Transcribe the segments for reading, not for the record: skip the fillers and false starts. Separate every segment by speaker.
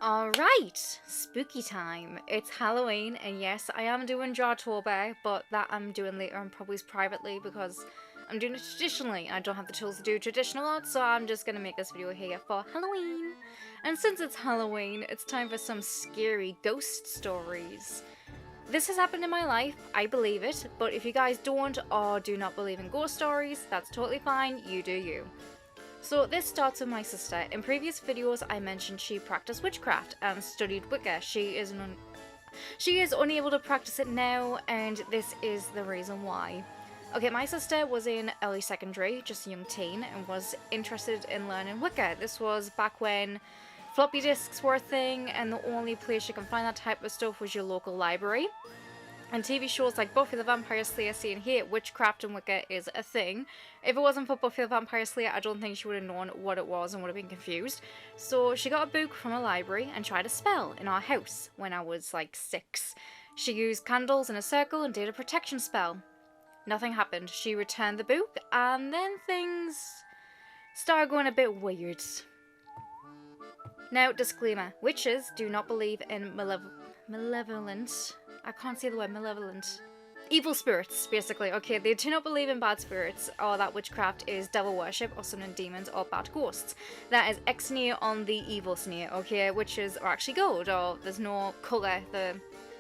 Speaker 1: Alright, spooky time. It's Halloween, and yes, I am doing Jartober, but that I'm doing later and probably privately because I'm doing it traditionally. I don't have the tools to do traditional art, so I'm just gonna make this video here for Halloween. And since it's Halloween, it's time for some scary ghost stories. This has happened in my life, I believe it, but if you guys don't or do not believe in ghost stories, that's totally fine, you do you. So this starts with my sister. In previous videos I mentioned she practiced witchcraft and studied Wicca. She is unable to practice it now, and this is the reason why. Okay, my sister was in early secondary, just a young teen, and was interested in learning Wicca. This was back when floppy disks were a thing, and the only place you can find that type of stuff was your local library. And TV shows like Buffy the Vampire Slayer, seeing here, witchcraft and Wicca is a thing. If it wasn't for Buffy the Vampire Slayer, I don't think she would have known what it was and would have been confused. So she got a book from a library and tried a spell in our house when I was like 6. She used candles in a circle and did a protection spell. Nothing happened. She returned the book and then things started going a bit weird. Now, disclaimer, witches do not believe in malevolent. I can't say the word malevolent. Evil spirits, basically. Okay, they do not believe in bad spirits, or that witchcraft is devil worship, or summoning demons, or bad ghosts. That is ex-sneer on the evil sneer, okay? Witches are actually good, or there's no colour. They're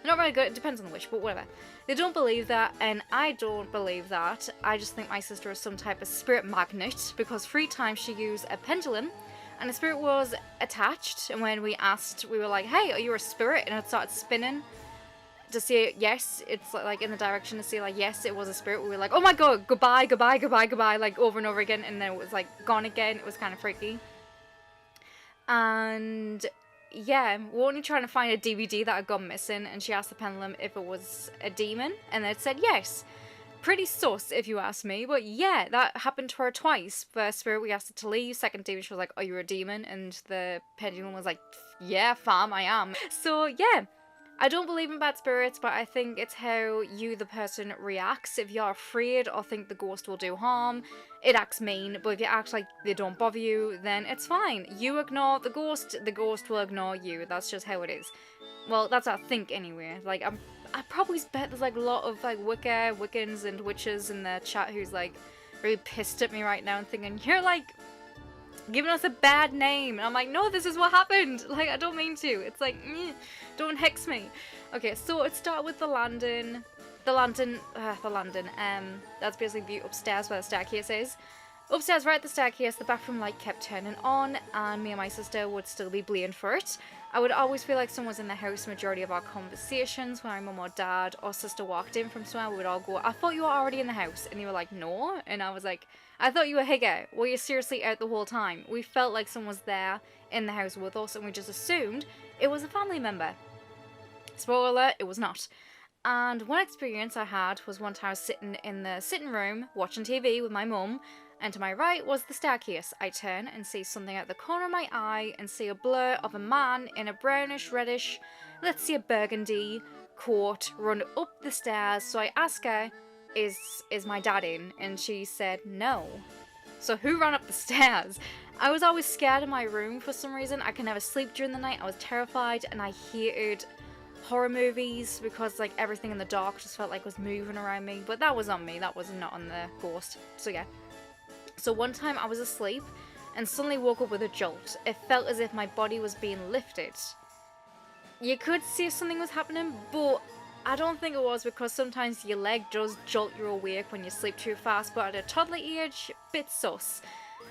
Speaker 1: not very good, it depends on the witch, but whatever. They don't believe that, and I don't believe that. I just think my sister is some type of spirit magnet, because 3 times she used a pendulum, and the spirit was attached, and when we asked, we were like, hey, are you a spirit? And it started spinning to say yes, it's like in the direction to say like yes, it was a spirit. We were like, oh my god, goodbye, goodbye, goodbye, goodbye, like over and over again, and then it was like gone again. It was kind of freaky. And yeah, we're only trying to find a DVD that had gone missing, and she asked the pendulum if it was a demon, and it said yes. Pretty sus if you ask me, but yeah, that happened to her twice. First spirit, we asked her to leave. Second demon, she was like, are you a demon? And the pendulum was like, yeah fam, I am. So yeah, I don't believe in bad spirits, but I think it's how you, the person, reacts. If you're afraid or think the ghost will do harm, it acts mean. But if you act like they don't bother you, then it's fine. You ignore the ghost will ignore you. That's just how it is. Well, that's what I think anyway. Like, I probably bet there's like a lot of like Wiccans and witches in the chat who's like really pissed at me right now and thinking, you're like giving us a bad name. And I'm like, no, this is what happened. Like, I don't mean to. It's like, don't hex me. Okay, so it started with the landing. That's basically the view upstairs where the staircase is. Upstairs, right at the staircase, the bathroom light kept turning on, and me and my sister would still be blamed for it. I would always feel like someone was in the house majority of our conversations. When our mum or dad or sister walked in from somewhere, we would all go, I thought you were already in the house. And they were like, no. And I was like, I thought you were here. Were you seriously out the whole time? We felt like someone was there in the house with us, and we just assumed it was a family member. Spoiler alert, it was not. And one experience I had was one time I was sitting in the sitting room watching TV with my mum, and to my right was the staircase. I turn and see something out the corner of my eye and see a blur of a man in a brownish reddish, let's say a burgundy coat run up the stairs. So I ask her, is my dad in? And she said no. So who ran up the stairs? I was always scared in my room for some reason. I could never sleep during the night. I was terrified, and I hated horror movies because like everything in the dark just felt like was moving around me. But that was on me, that was not on the ghost. So yeah. So one time I was asleep and suddenly woke up with a jolt. It felt as if my body was being lifted. You could see if something was happening, but I don't think it was, because sometimes your leg does jolt you awake when you sleep too fast, but at a toddler age, bit sus.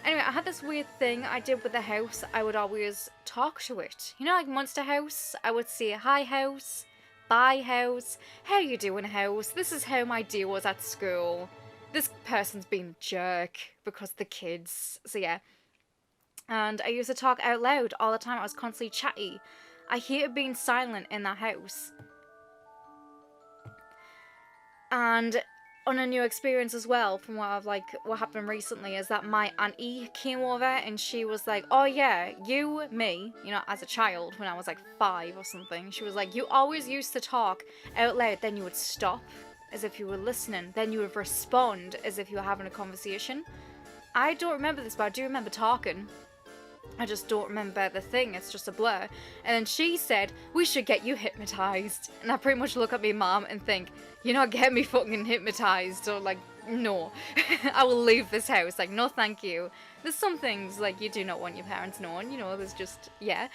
Speaker 1: Anyway, I had this weird thing I did with the house. I would always talk to it. You know, like Monster House? I would say, hi house, bye house, how you doing house, this is how my day was at school. This person's been a jerk because the kids. So yeah. And I used to talk out loud all the time. I was constantly chatty. I hated being silent in that house. And on a new experience as well, from what happened recently, is that my auntie came over and she was like, oh yeah, me, you know, as a child when I was like 5 or something, she was like, you always used to talk out loud, then you would stop as if you were listening, then you would respond as if you were having a conversation. I don't remember this, but I do remember talking. I just don't remember the thing, it's just a blur. And then she said, we should get you hypnotized. And I pretty much look at my mom and think, you're not getting me fucking hypnotized. Or like, no, I will leave this house. Like, no thank you. There's some things like you do not want your parents knowing, you know, there's just, yeah.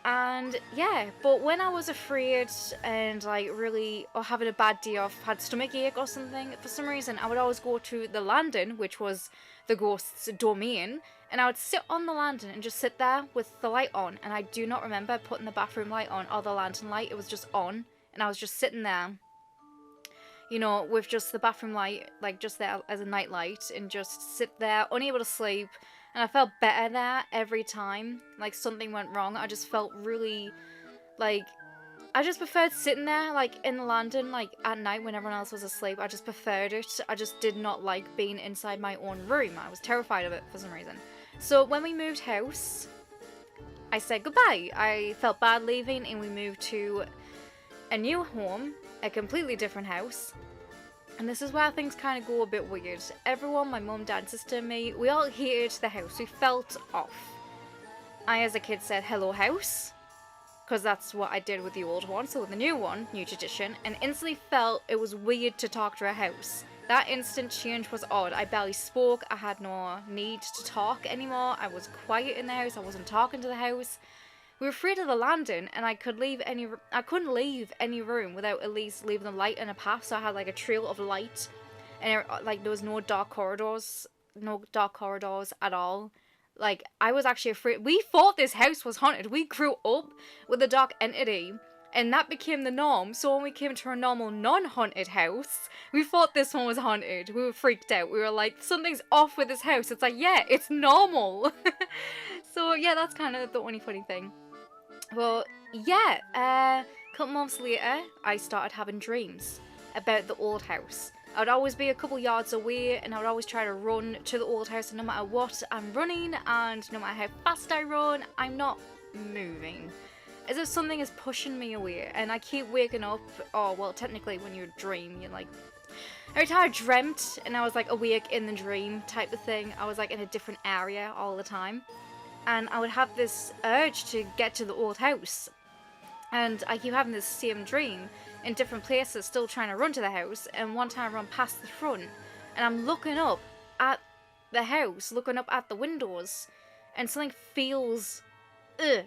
Speaker 1: And yeah, but when I was afraid and like really, or having a bad day off, had stomach ache or something, for some reason I would always go to the landing, which was the ghost's domain, and I would sit on the landing and just sit there with the light on. And I do not remember putting the bathroom light on or the lantern light, it was just on, and I was just sitting there, you know, with just the bathroom light, like just there as a night light, and just sit there, unable to sleep. And I felt better there every time, like something went wrong. I just felt really, like, I just preferred sitting there, like, in the landing, like, at night when everyone else was asleep. I just preferred it. I just did not like being inside my own room. I was terrified of it for some reason. So when we moved house, I said goodbye. I felt bad leaving, and we moved to a new home, a completely different house. And this is where things kind of go a bit weird. Everyone, my mum, dad, sister, and me, we all hated the house. We felt off. I, as a kid, said, hello, house. Because that's what I did with the old one. So with the new one, new tradition, and instantly felt it was weird to talk to a house. That instant change was odd. I barely spoke. I had no need to talk anymore. I was quiet in the house. I wasn't talking to the house. We were afraid of the landing, and I couldn't leave any room without at least leaving the light in a path. So I had like a trail of light, and like there was no dark corridors at all. Like, I was actually afraid. We thought this house was haunted. We grew up with a dark entity, and that became the norm. So when we came to a normal non-haunted house, we thought this one was haunted. We were freaked out. We were like, something's off with this house. It's like, yeah, it's normal. So yeah, that's kind of the only funny thing. Well, yeah, a couple months later, I started having dreams about the old house. I would always be a couple yards away, and I would always try to run to the old house, and no matter what, I'm running, and no matter how fast I run, I'm not moving. As if something is pushing me away, and I keep waking up. Oh, well, technically, when you dream, you're like... Every time I dreamt, and I was like awake in the dream type of thing, I was like in a different area all the time. And I would have this urge to get to the old house. And I keep having this same dream in different places, still trying to run to the house. And one time I run past the front, and I'm looking up at the house, looking up at the windows, and something feels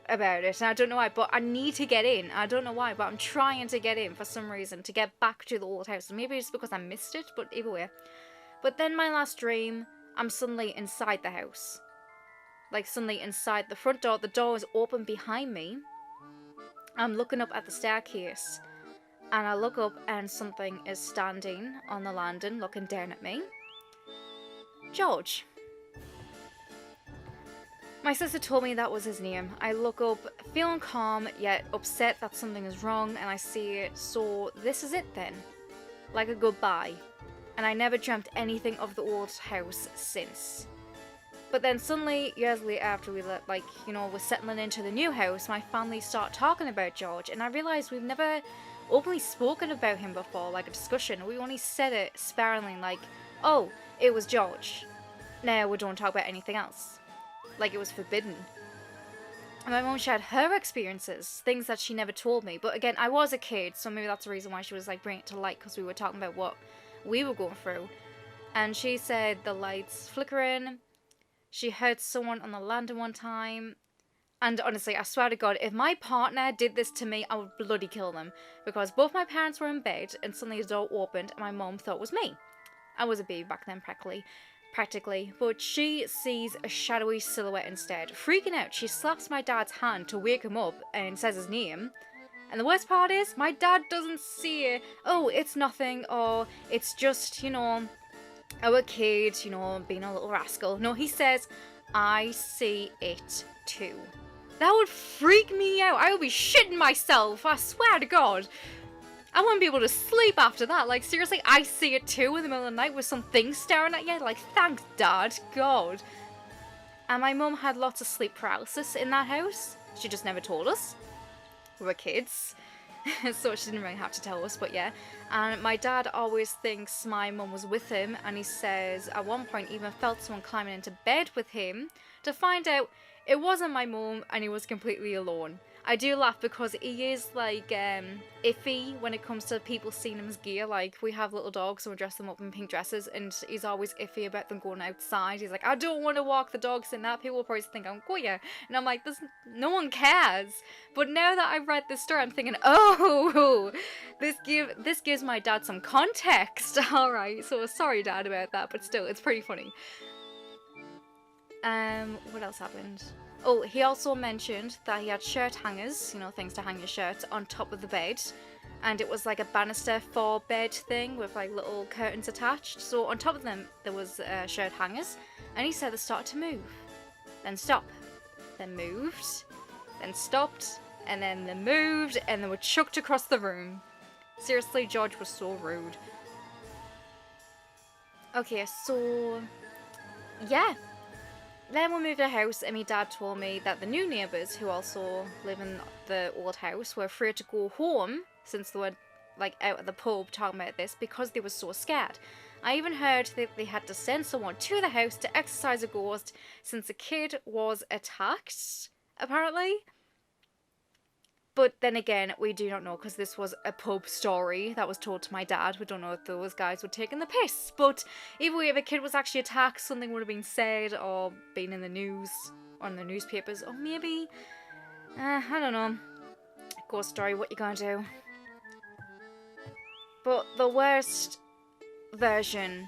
Speaker 1: about it. And I don't know why, but I need to get in. I don't know why, but I'm trying to get in for some reason, to get back to the old house. Maybe it's because I missed it, but either way. But then my last dream, I'm suddenly inside the house. Like, suddenly inside the front door. The door is open behind me. I'm looking up at the staircase, and I look up, and something is standing on the landing looking down at me. George. My sister told me that was his name. I look up, feeling calm, yet upset that something is wrong, and I see it. So this is it then. Like a goodbye. And I never dreamt anything of the old house since. But then suddenly, years later, after we we're settling into the new house, my family start talking about George, and I realised we've never openly spoken about him before, like a discussion. We only said it sparingly, like, oh, it was George. Now we don't talk about anything else. Like it was forbidden. And my mum shared her experiences, things that she never told me. But again, I was a kid, so maybe that's the reason why she was like bringing it to light, because we were talking about what we were going through. And she said the lights flickering. She heard someone on the landing one time. And honestly, I swear to God, if my partner did this to me, I would bloody kill them. Because both my parents were in bed, and suddenly the door opened, and my mum thought it was me. I was a baby back then, practically. But she sees a shadowy silhouette instead. Freaking out, she slaps my dad's hand to wake him up and says his name. And the worst part is, my dad doesn't see it. Oh, it's nothing, or it's just, our kid, being a little rascal. No, he says, I see it too. That would freak me out. I would be shitting myself, I swear to God. I wouldn't be able to sleep after that. Like, seriously, I see it too in the middle of the night with something staring at you. Like, thanks, Dad. God. And my mum had lots of sleep paralysis in that house. She just never told us. We were kids. So she didn't really have to tell us, but yeah. And my dad always thinks my mum was with him, and he says at one point even felt someone climbing into bed with him to find out It wasn't my mum, and he was completely alone. I do laugh because he is like iffy when it comes to people seeing him as gear. Like, we have little dogs, so we dress them up in pink dresses, and he's always iffy about them going outside. He's like, I don't want to walk the dogs in that. People will probably think I'm queer, and I'm like, no one cares. But now that I've read this story, I'm thinking, oh, this gives my dad some context. All right, so sorry, Dad, about that, but still, it's pretty funny. What else happened? Oh, he also mentioned that he had shirt hangers, you know, things to hang your shirts, on top of the bed. And it was like a banister for bed thing with like little curtains attached. So on top of them, there was shirt hangers. And he said they started to move. Then stop. Then moved. Then stopped. And then they moved. And they were chucked across the room. Seriously, George was so rude. Okay, so... yeah. Then we moved to a house, and my dad told me that the new neighbours, who also live in the old house, were afraid to go home since they were like out at the pub talking about this because they were so scared. I even heard that they had to send someone to the house to exorcise a ghost since a kid was attacked, apparently. But then again, we do not know because this was a pub story that was told to my dad. We don't know if those guys were taking the piss. But either way, if a kid was actually attacked, something would have been said or been in the news, on the newspapers, or maybe, I don't know. Ghost story, what you gonna do? But the worst version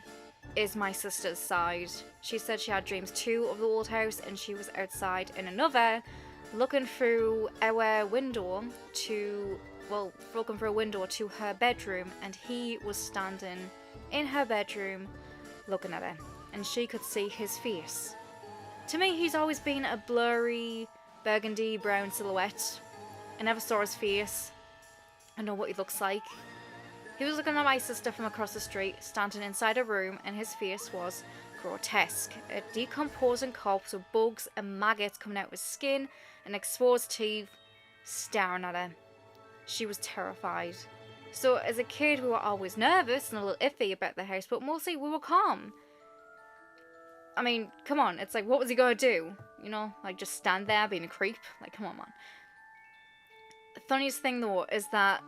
Speaker 1: is my sister's side. She said she had dreams too of the old house, and she was outside in another, looking through our window to, well, looking through a window to her bedroom, and he was standing in her bedroom looking at her, and she could see his face. To me, he's always been a blurry, burgundy brown silhouette. I never saw his face. I know what he looks like. He was looking at my sister from across the street, standing inside a room, and his face was grotesque. A decomposing corpse with bugs and maggots coming out of his skin and exposed teeth staring at her. She was terrified. So as a kid, we were always nervous and a little iffy about the house, but mostly we were calm. I mean, come on, it's like, what was he gonna do? You know, like just stand there being a creep? Like, come on, man. The funniest thing though is that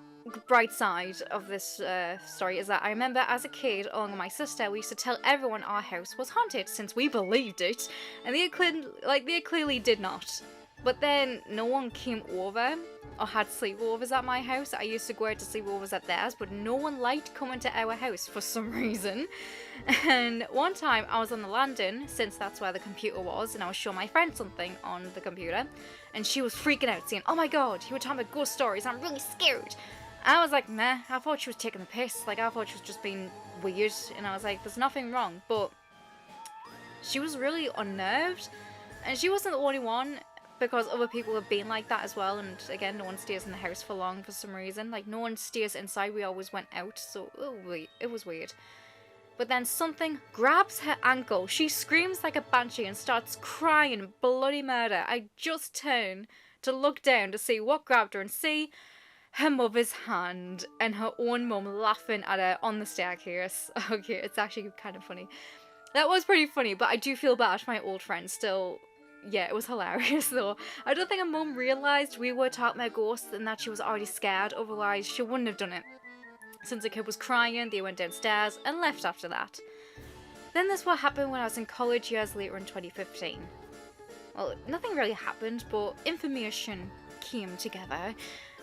Speaker 1: bright side of this story is that I remember as a kid, along with my sister, we used to tell everyone our house was haunted since we believed it, and they clearly did not. But then no one came over or had sleepovers at my house. I used to go out to sleepovers at theirs, but no one liked coming to our house for some reason. And one time I was on the landing, since that's where the computer was, and I was showing my friend something on the computer, and she was freaking out saying, "Oh my god, you were talking about ghost stories, I'm really scared." And I was like, meh, I thought she was taking the piss. Like, I thought she was just being weird. And I was like, there's nothing wrong. But she was really unnerved. And she wasn't the only one, because other people have been like that as well. And again, no one stays in the house for long for some reason. Like, no one stays inside. We always went out. So, it was weird. But then something grabs her ankle. She screams like a banshee and starts crying bloody murder. I just turn to look down to see what grabbed her and see her mother's hand and her own mum laughing at her on the staircase. Okay, it's actually kind of funny. That was pretty funny, but I do feel bad for my old friend still. Yeah, it was hilarious though. I don't think her mum realised we were talking about ghosts and that she was already scared, otherwise she wouldn't have done it. Since the kid was crying, they went downstairs and left after that. Then this what happened when I was in college years later in 2015. Well, nothing really happened, but information came together.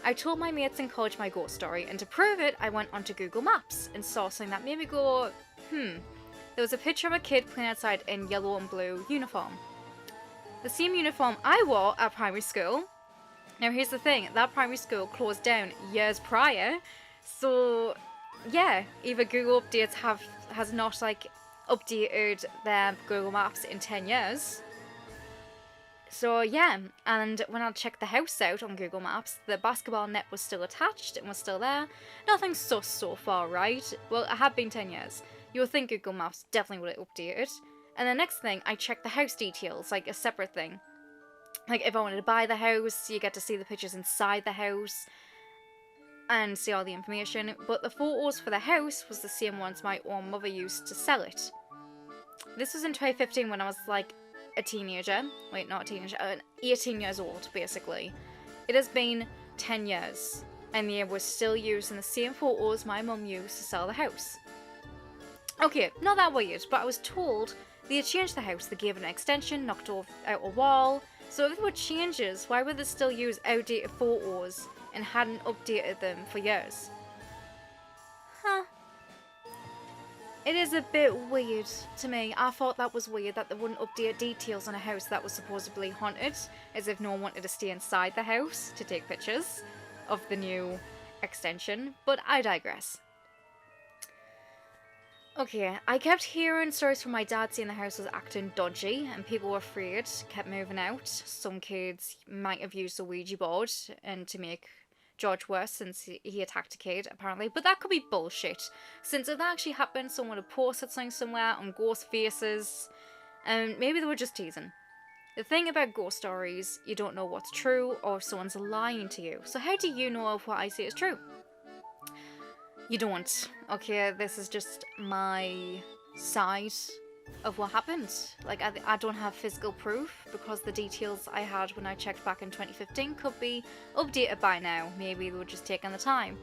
Speaker 1: I told my mates in college my ghost story, and to prove it, I went onto Google Maps and saw something that made me go, There was a picture of a kid playing outside in yellow and blue uniform. The same uniform I wore at primary school. Now here's the thing, that primary school closed down years prior, so yeah, either Google Updates has not like updated their Google Maps in 10 years. So yeah, and when I checked the house out on Google Maps, the basketball net was still attached and was still there. Nothing sus so far, right? Well, it had been 10 years. You would think Google Maps definitely would have updated. And the next thing, I checked the house details, like a separate thing. Like if I wanted to buy the house, you get to see the pictures inside the house and see all the information. But the photos for the house was the same ones my own mother used to sell it. This was in 2015 when I was like a teenager. Wait, not a teenager. 18 years old, basically. It has been 10 years. And they were still using the same photos my mum used to sell the house. Okay, not that weird, but I was told they had changed the house. They gave it an extension, knocked out a wall. So if there were changes, why would they still use outdated photos and hadn't updated them for years? Huh. It is a bit weird to me. I thought that was weird that they wouldn't update details on a house that was supposedly haunted, as if no one wanted to stay inside the house to take pictures of the new extension, but I digress. Okay, I kept hearing stories from my dad saying the house was acting dodgy and people were afraid, kept moving out. Some kids might have used a Ouija board and to make George worse since he attacked a kid, apparently. But that could be bullshit. Since if that actually happened, someone would have posted something somewhere on ghost faces, and maybe they were just teasing. The thing about ghost stories, you don't know what's true or if someone's lying to you. So how do you know if what I say is true? You don't. Okay, this is just my side of what happened. Like, I don't have physical proof because the details I had when I checked back in 2015 could be updated by now. Maybe they were just taking the time.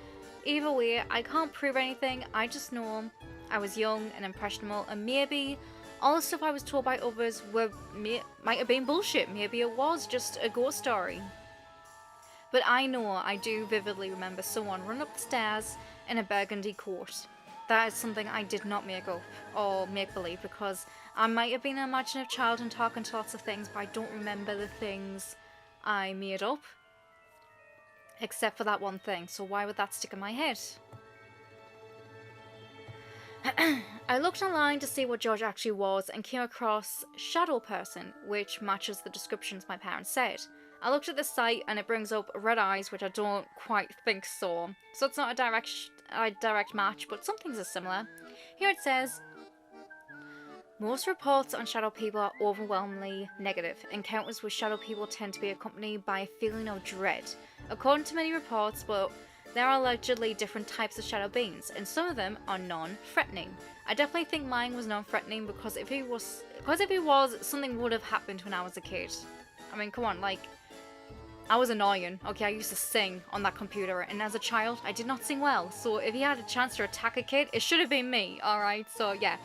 Speaker 1: Either way, I can't prove anything. I just know I was young and impressionable, and maybe all the stuff I was told by others might have been bullshit. Maybe it was just a ghost story. But I know I do vividly remember someone running up the stairs in a burgundy coat. That is something I did not make up or make believe, because I might have been an imaginative child and talking to lots of things, but I don't remember the things I made up. Except for that one thing, so why would that stick in my head? I looked online to see what George actually was and came across Shadow Person, which matches the descriptions my parents said. I looked at the site and it brings up red eyes, which I don't quite think so. So it's not a direct match, but some things are similar. Here it says, most reports on shadow people are overwhelmingly negative. Encounters with shadow people tend to be accompanied by a feeling of dread. According to many reports, but there are allegedly different types of shadow beings, and some of them are non-threatening. I definitely think mine was non-threatening because if he was, something would have happened when I was a kid. I mean, come on, like, I was annoying. Okay, I used to sing on that computer, and as a child, I did not sing well. So if he had a chance to attack a kid, it should have been me, alright? So yeah.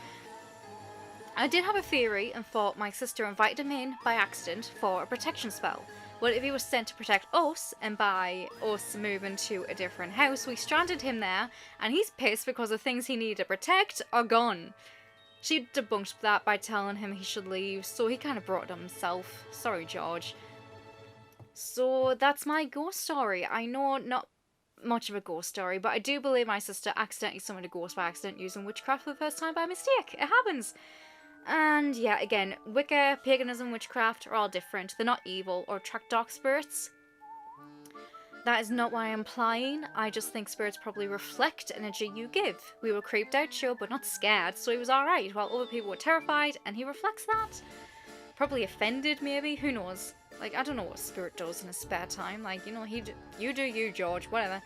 Speaker 1: I did have a theory and thought my sister invited him in by accident for a protection spell. But if he was sent to protect us, and by us moving to a different house, we stranded him there, and he's pissed because the things he needed to protect are gone. She debunked that by telling him he should leave, so he kind of brought it on himself. Sorry, George. So that's my ghost story. I know not much of a ghost story, but I do believe my sister accidentally summoned a ghost by accident using witchcraft for the first time by mistake. It happens. And yeah, again, Wicca, paganism, witchcraft are all different. They're not evil or attract dark spirits. That is not what I'm implying. I just think spirits probably reflect energy you give. We were creeped out, sure, but not scared, so he was alright, while other people were terrified, and he reflects that. Probably offended, maybe, who knows? Like, I don't know what spirit does in his spare time. Like, you know, you do you, George, whatever.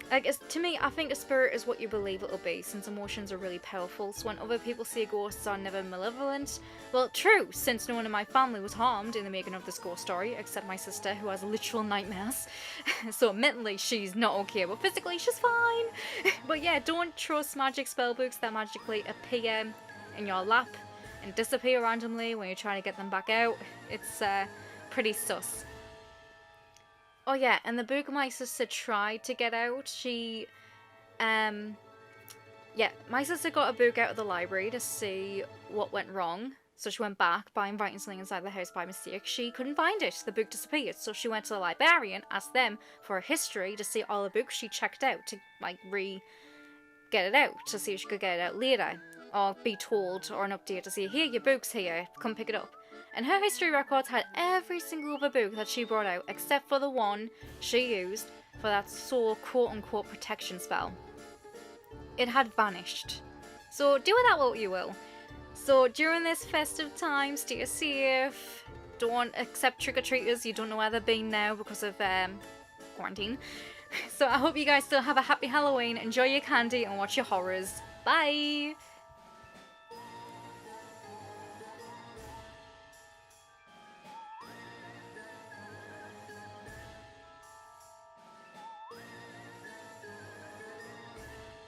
Speaker 1: Like, to me, I think a spirit is what you believe it'll be, since emotions are really powerful. So when other people say ghosts are never malevolent, well, true, since no one in my family was harmed in the making of this ghost story, except my sister, who has literal nightmares. So mentally, she's not okay, but physically, she's fine. But yeah, don't trust magic spellbooks that magically appear in your lap and disappear randomly when you're trying to get them back out. It's pretty sus. Oh yeah, and the book my sister tried to get out, she, yeah, my sister got a book out of the library to see what went wrong. So she went back by inviting something inside the house by mistake. She couldn't find it. The book disappeared. So she went to the librarian, asked them for a history to see all the books she checked out to, like, get it out, to see if she could get it out later. Or be told, or an update to say, here, your book's here, come pick it up. And her history records had every single other book that she brought out, except for the one she used for that sole quote-unquote protection spell. It had vanished. So do with that what you will. So during this festive time, stay safe. Don't accept trick-or-treaters. You don't know where they've been now because of quarantine. So I hope you guys still have a happy Halloween. Enjoy your candy and watch your horrors. Bye!